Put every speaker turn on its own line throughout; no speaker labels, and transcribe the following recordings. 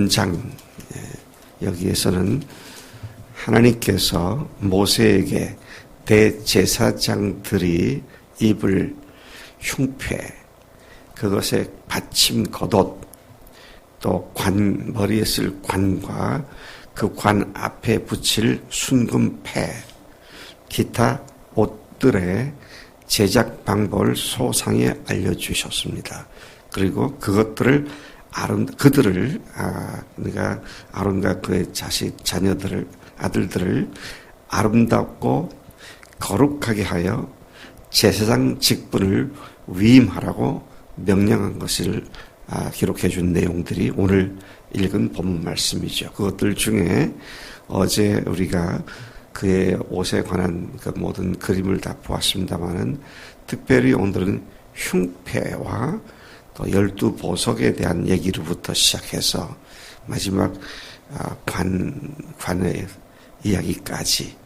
3장 여기에서는 하나님께서 모세에게 대제사장들이 입을 흉패, 그것의 받침 겉옷, 또 머리에 쓸 관과 그 관 앞에 붙일 순금패, 기타 옷들의 제작 방법을 소상히 알려주셨습니다. 그리고 그것들을 그러니까 아론과 그의 아들들을 아름답고 거룩하게 하여 제사장 직분을 위임하라고 명령한 것을 기록해 준 내용들이 오늘 읽은 본문 말씀이죠. 그것들 중에 어제 우리가 그의 옷에 관한 그 모든 그림을 다 보았습니다만은 특별히 오늘은 흉패와 또 12보석에 대한 얘기로부터 시작해서 마지막 관의 이야기까지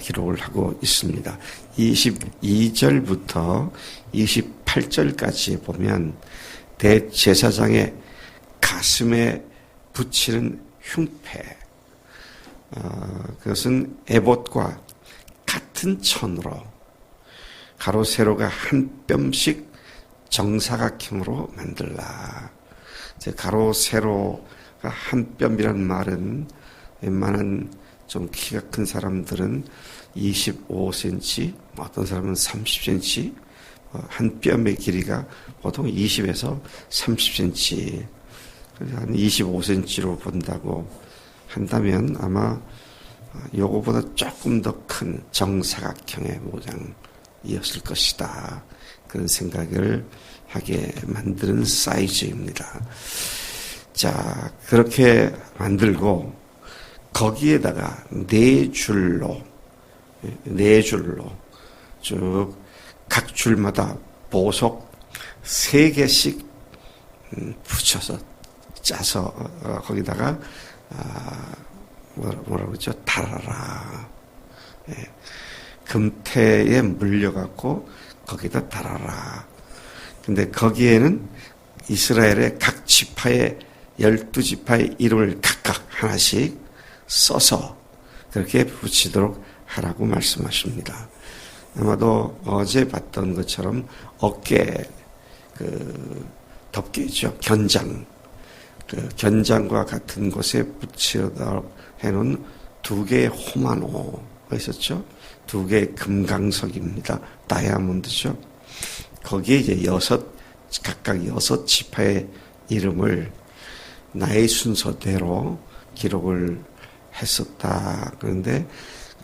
기록을 하고 있습니다. 22절부터 28절까지 보면 대제사장의 가슴에 붙이는 흉패, 그것은 에봇과 같은 천으로 가로 세로가 한 뼘씩 정사각형으로 만들라. 가로 세로가 한 뼘이라는 말은 웬만한 좀 키가 큰 사람들은 25cm, 어떤 사람은 30cm, 한 뼘의 길이가 보통 20에서 30cm, 한 25cm로 본다고 한다면 아마 요거보다 조금 더 큰 정사각형의 모양이었을 것이다. 그런 생각을 하게 만드는 사이즈입니다. 자, 그렇게 만들고 거기에다가 네 줄로 쭉 각 줄마다 보석 3개씩 붙여서 짜서 거기다가 뭐라고 그러죠? 달아라. 금태에 물려갖고 거기다 달아라. 근데 거기에는 이스라엘의 각 지파의 12지파의 이름을 각각 하나씩 써서 그렇게 붙이도록 하라고 말씀하십니다. 아마도 어제 봤던 것처럼 어깨 덮개죠. 견장. 견장과 같은 곳에 붙이도록 해놓은 2개의 호마노가 있었죠. 2개의 금강석입니다. 다이아몬드죠. 거기에 이제 각각 6지파의 이름을 나의 순서대로 기록을 했었다. 그런데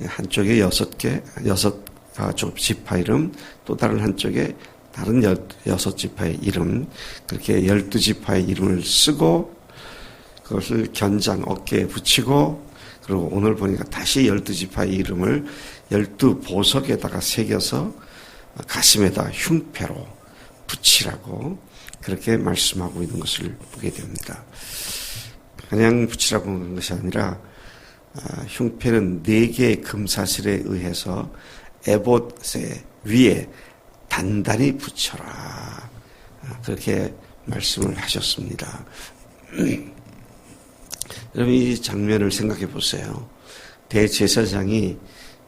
한쪽에 6쪽 지파 이름, 또 다른 한쪽에 다른 6지파의 이름, 그렇게 12지파의 이름을 쓰고 그것을 견장 어깨에 붙이고, 그리고 오늘 보니까 다시 12지파의 이름을 12보석에다가 새겨서 가슴에다 흉패로 붙이라고 그렇게 말씀하고 있는 것을 보게 됩니다. 그냥 붙이라고 하는 것이 아니라 흉패는 4개의 금사슬에 의해서 에봇의 위에 단단히 붙여라. 그렇게 말씀을 하셨습니다. 여러분, 이 장면을 생각해 보세요. 대제사장이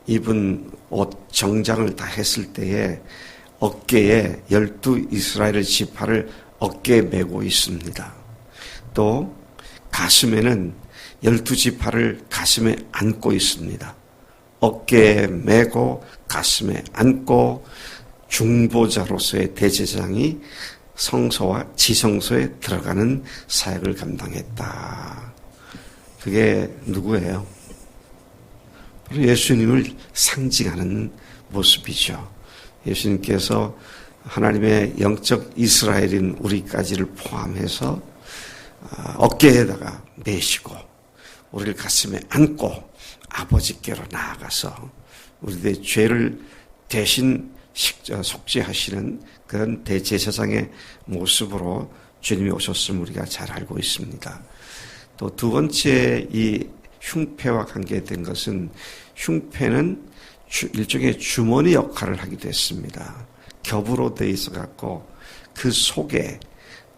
입은 옷, 정장을 다 했을 때에 어깨에 12 이스라엘 지파를 어깨에 메고 있습니다. 또 가슴에는 12지파를 가슴에 안고 있습니다. 어깨에 메고 가슴에 안고 중보자로서의 대제사장이 성소와 지성소에 들어가는 사역을 감당했다. 그게 누구예요? 예수님을 상징하는 모습이죠. 예수님께서 하나님의 영적 이스라엘인 우리까지를 포함해서 어깨에다가 메시고 우리를 가슴에 안고 아버지께로 나아가서 우리의 죄를 대신 속죄하시는 그런 대제사장의 모습으로 주님이 오셨음을 우리가 잘 알고 있습니다. 또 2번째 이 흉패와 관계된 것은, 흉패는 일종의 주머니 역할을 하기도 했습니다. 겹으로 되어 있어 갖고 그 속에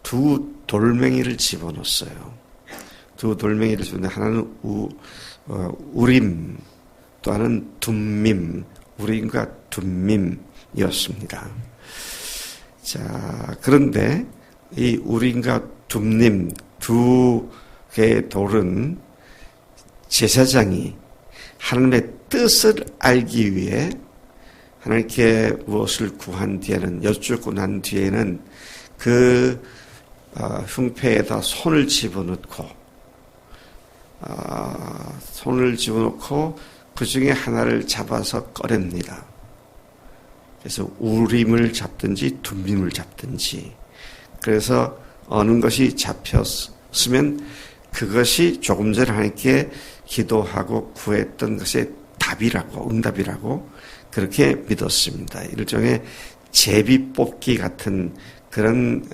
2 돌멩이를 집어넣었어요. 두 돌멩이를 주는데 하나는 우림, 또 하나는 둠밈, 우림과 둠밈이었습니다. 자, 그런데 이 우림과 둠밈 두 개의 돌은 제사장이 하나님의 뜻을 알기 위해 하나님께 무엇을 구한 뒤에는, 여쭙고 난 뒤에는 그 흉패에다 손을 집어넣고 그 중에 하나를 잡아서 꺼냅니다. 그래서 우림을 잡든지 둠밈을 잡든지, 그래서 어느 것이 잡혔으면 그것이 조금 전에 하나님께 기도하고 구했던 것의 답이라고, 응답이라고 그렇게 믿었습니다. 일종의 제비 뽑기 같은 그런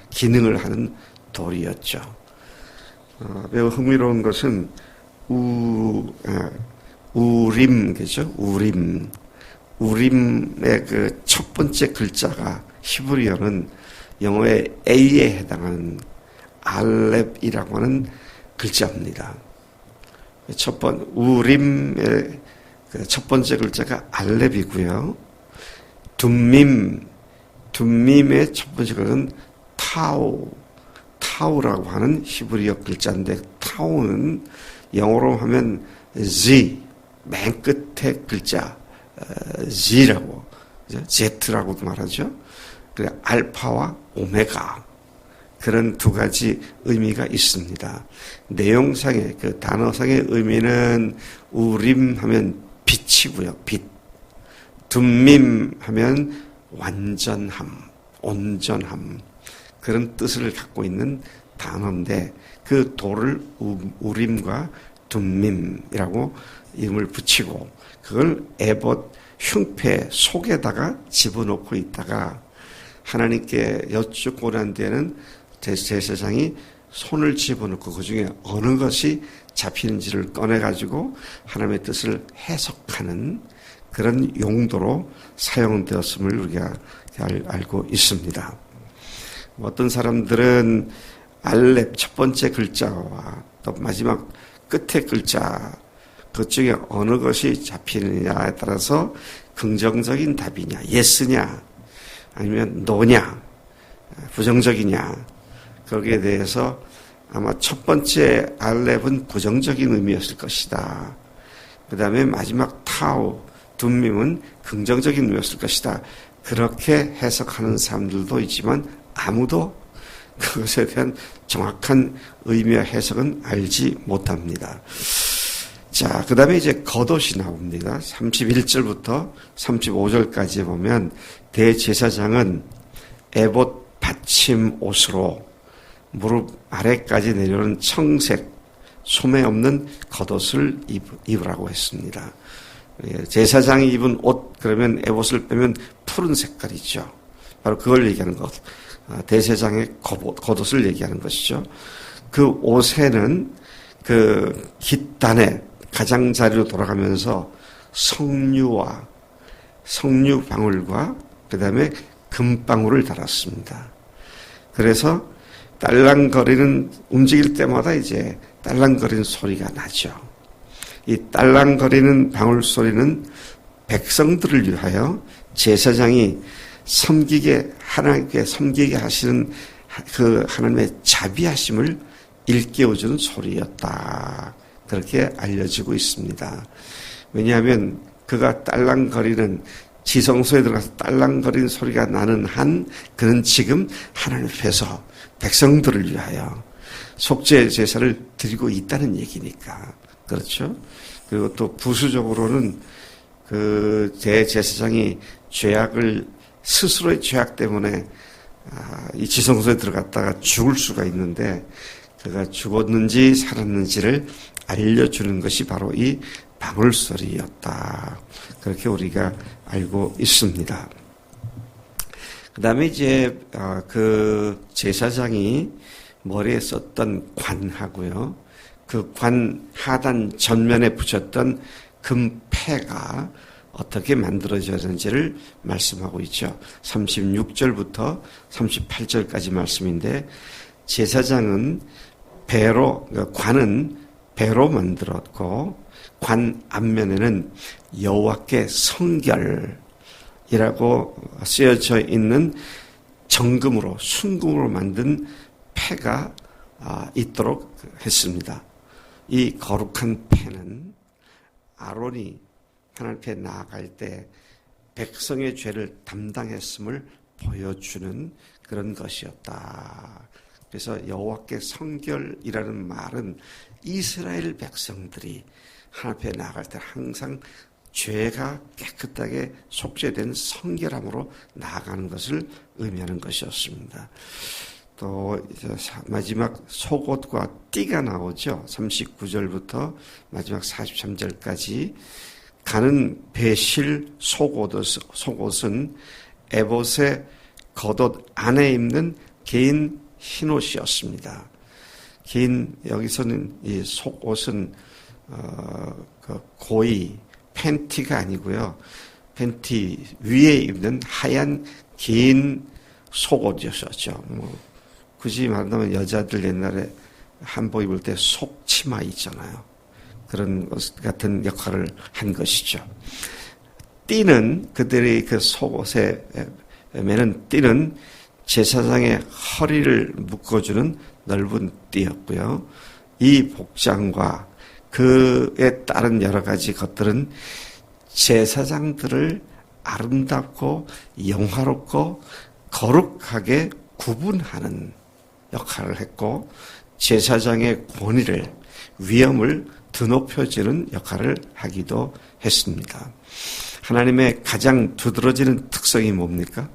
기능을 하는 돌이었죠. 매우 흥미로운 것은 우림, 그죠? 우림의 그 첫 번째 글자가 히브리어는 영어의 A에 해당하는 알렙이라고 하는 글자입니다. 우림의 그 첫 번째 글자가 알렙이고요. 둠밈의 첫 번째 글자는 타우라고 하는 히브리어 글자인데, 타우는 영어로 하면 Z, 맨 끝에 글자 Z라고, Z라고도 말하죠. 그래, 알파와 오메가, 그런 두 가지 의미가 있습니다. 내용상의 그 단어상의 의미는 우림 하면 빛이고요, 빛. 둠밈 하면 완전함, 온전함, 그런 뜻을 갖고 있는 단어인데, 그 돌을 우림과 둠밈이라고 이름을 붙이고 그걸 에봇 흉패 속에다가 집어넣고 있다가 하나님께 여쭙고 난 뒤에는 제사장이 손을 집어넣고 그 중에 어느 것이 잡히는지를 꺼내가지고 하나님의 뜻을 해석하는 그런 용도로 사용되었음을 우리가 알고 있습니다. 어떤 사람들은 알렙 첫 번째 글자와 또 마지막 끝의 글자, 그중에 어느 것이 잡히느냐에 따라서 긍정적인 답이냐, 예스냐, 아니면 노냐, 부정적이냐, 거기에 대해서 아마 첫 번째 알렙은 부정적인 의미였을 것이다. 그 다음에 마지막 둠밈은 긍정적인 의미였을 것이다. 그렇게 해석하는 사람들도 있지만 아무도 그것에 대한 정확한 의미와 해석은 알지 못합니다. 자, 그 다음에 이제 겉옷이 나옵니다. 31절부터 35절까지 보면 대제사장은 에봇 받침 옷으로 무릎 아래까지 내려오는 청색, 소매 없는 겉옷을 입으라고 했습니다. 제사장이 입은 옷, 그러면 에봇을 빼면 푸른 색깔이죠. 바로 그걸 얘기하는 것. 대제사장의 겉옷을 얘기하는 것이죠. 그 옷에는 그 깃단에 가장자리로 돌아가면서 석류 방울과 그 다음에 금방울을 달았습니다. 그래서 딸랑거리는, 움직일 때마다 이제 딸랑거리는 소리가 나죠. 이 딸랑거리는 방울 소리는 백성들을 위하여 제사장이 하나님께 섬기게 하시는 그 하나님의 자비하심을 일깨워주는 소리였다. 그렇게 알려지고 있습니다. 왜냐하면 그가 딸랑거리는, 지성소에 들어가서 딸랑거리는 소리가 나는 한 그는 지금 하나님 앞에서 백성들을 위하여 속죄 제사를 드리고 있다는 얘기니까. 그렇죠? 그리고 또 부수적으로는 그 대제사장이 스스로의 죄악 때문에 이 지성소에 들어갔다가 죽을 수가 있는데, 그가 죽었는지 살았는지를 알려주는 것이 바로 이 방울소리였다. 그렇게 우리가 알고 있습니다. 그 다음에 이제 그 제사장이 머리에 썼던 관하고요, 그 관 하단 전면에 붙였던 금패가 어떻게 만들어졌는지를 말씀하고 있죠. 36절부터 38절까지 말씀인데, 제사장은 배로, 관은 배로 만들었고, 관 앞면에는 여호와께 성결이라고 쓰여져 있는 정금으로, 순금으로 만든 패가 있도록 했습니다. 이 거룩한 패는 아론이 하나님 앞에 나아갈 때 백성의 죄를 담당했음을 보여주는 그런 것이었다. 그래서 여호와께 성결이라는 말은 이스라엘 백성들이 하나님 앞에 나아갈 때 항상 죄가 깨끗하게 속죄된 성결함으로 나아가는 것을 의미하는 것이었습니다. 또 마지막 속옷과 띠가 나오죠. 39절부터 마지막 43절까지 가는 배실 속옷은 에봇의 겉옷 안에 입는 개인 흰옷이었습니다. 여기서는 이 속옷은 고이 팬티가 아니고요. 팬티 위에 입는 하얀 긴 속옷이었죠. 굳이 말하면 여자들 옛날에 한복 입을 때 속치마 있잖아요. 그런 것 같은 역할을 한 것이죠. 띠는 그들의 그 속옷에 매는 띠는 제사장의 허리를 묶어주는 넓은 띠였고요. 이 복장과 그에 따른 여러 가지 것들은 제사장들을 아름답고 영화롭고 거룩하게 구분하는 역할을 했고, 제사장의 권위를, 위엄을 드높여주는 역할을 하기도 했습니다. 하나님의 가장 두드러지는 특성이 뭡니까?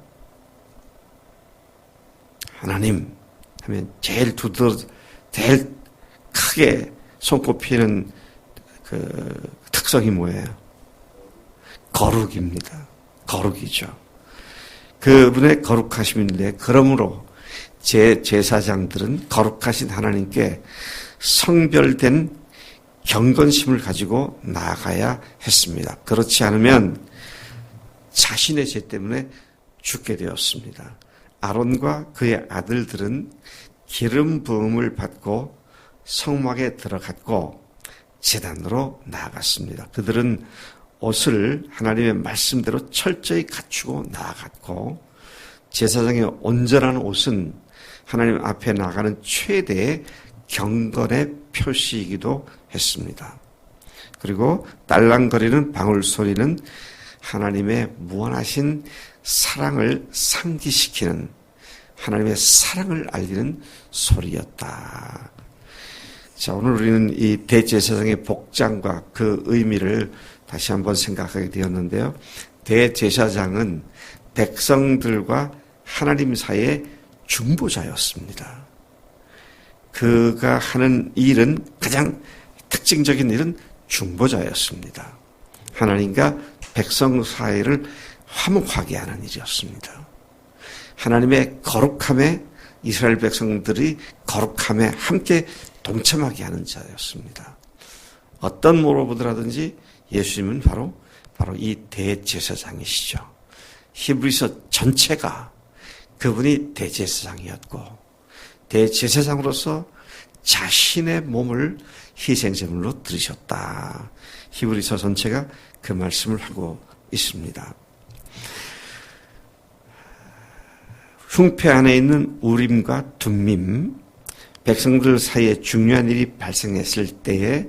하나님 하면 제일 크게 손꼽히는 그 특성이 뭐예요? 거룩입니다. 거룩이죠. 그분의 거룩하심인데, 그러므로 제사장들은 거룩하신 하나님께 성별된 경건심을 가지고 나아가야 했습니다. 그렇지 않으면 자신의 죄 때문에 죽게 되었습니다. 아론과 그의 아들들은 기름 부음을 받고 성막에 들어갔고 제단으로 나아갔습니다. 그들은 옷을 하나님의 말씀대로 철저히 갖추고 나아갔고, 제사장의 온전한 옷은 하나님 앞에 나가는 최대의 경건의 표시이기도 했습니다. 그리고 딸랑거리는 방울 소리는 하나님의 무한하신 사랑을 상기시키는, 하나님의 사랑을 알리는 소리였다. 자, 오늘 우리는 이 대제사장의 복장과 그 의미를 다시 한번 생각하게 되었는데요. 대제사장은 백성들과 하나님 사이의 중보자였습니다. 그가 하는 일은, 가장 특징적인 일은 중보자였습니다. 하나님과 백성 사이를 화목하게 하는 일이었습니다. 하나님의 거룩함에, 이스라엘 백성들이 거룩함에 함께 동참하게 하는 자였습니다. 어떤 모로보드라든지 예수님은 바로 이 대제사장이시죠. 히브리서 전체가 그분이 대제사장이었고, 대제사장으로서 자신의 몸을 희생제물로 드리셨다. 히브리서 전체가 그 말씀을 하고 있습니다. 흉패 안에 있는 우림과 둠밈, 백성들 사이에 중요한 일이 발생했을 때에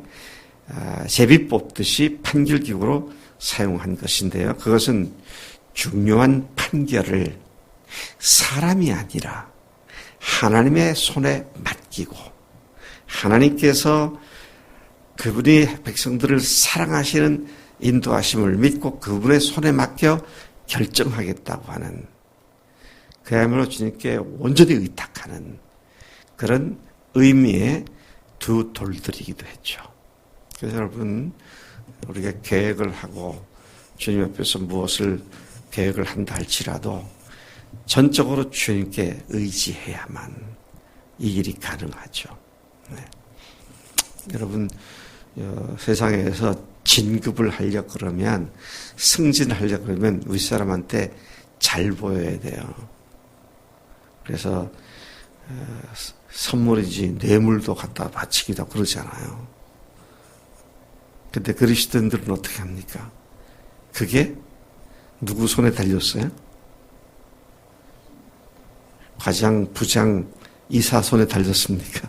제비 뽑듯이 판결기구로 사용한 것인데요. 그것은 중요한 판결을 사람이 아니라 하나님의 손에 맡기고, 하나님께서 그분이 백성들을 사랑하시는 인도하심을 믿고 그분의 손에 맡겨 결정하겠다고 하는, 그야말로 주님께 온전히 의탁하는 그런 의미의 두 돌들이기도 했죠. 그래서 여러분, 우리가 계획을 하고 주님 앞에서 무엇을 계획을 한다 할지라도 전적으로 주님께 의지해야만 이 일이 가능하죠. 네. 여러분, 세상에서 진급을 하려고 그러면, 승진하려고 그러면 윗사람한테 잘 보여야 돼요. 그래서 선물이지 뇌물도 갖다 바치기도 하고 그러잖아요. 근데 그리스도인들은 어떻게 합니까? 그게 누구 손에 달렸어요? 과장, 부장, 이사 손에 달렸습니까?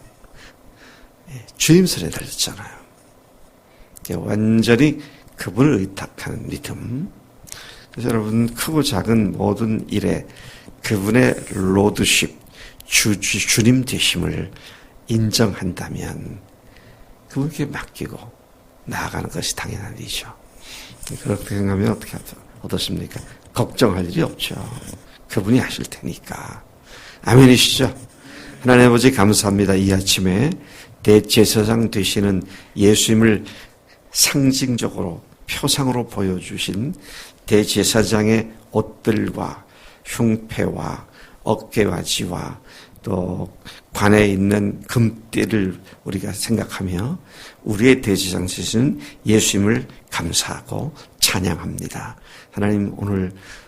주임 손에 달렸잖아요. 완전히 그분을 의탁하는 믿음. 그래서 여러분, 크고 작은 모든 일에 그분의 로드십, 주님 되심을 인정한다면 그분께 맡기고 나아가는 것이 당연한 일이죠. 그렇게 생각하면 어떻습니까? 걱정할 일이 없죠. 그분이 하실 테니까. 아멘이시죠? 하나님 아버지 감사합니다. 이 아침에 대제사장 되시는 예수님을 상징적으로 표상으로 보여주신 대제사장의 옷들과 흉패와 어깨와지와 또 관에 있는 금띠를 우리가 생각하며 우리의 대제사장 되시는 예수님을 감사하고 찬양합니다. 하나님,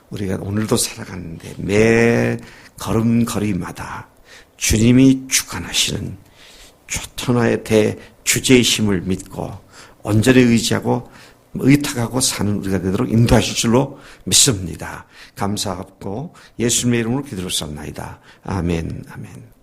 우리가 오늘도 살아가는데 매 걸음걸이마다 주님이 주관하시는 천하의 대주제이심을 믿고 온전히 의지하고 의탁하고 사는 우리가 되도록 인도하실 줄로 믿습니다. 감사하고 예수님의 이름으로 기도를 쌉나이다. 아멘, 아멘.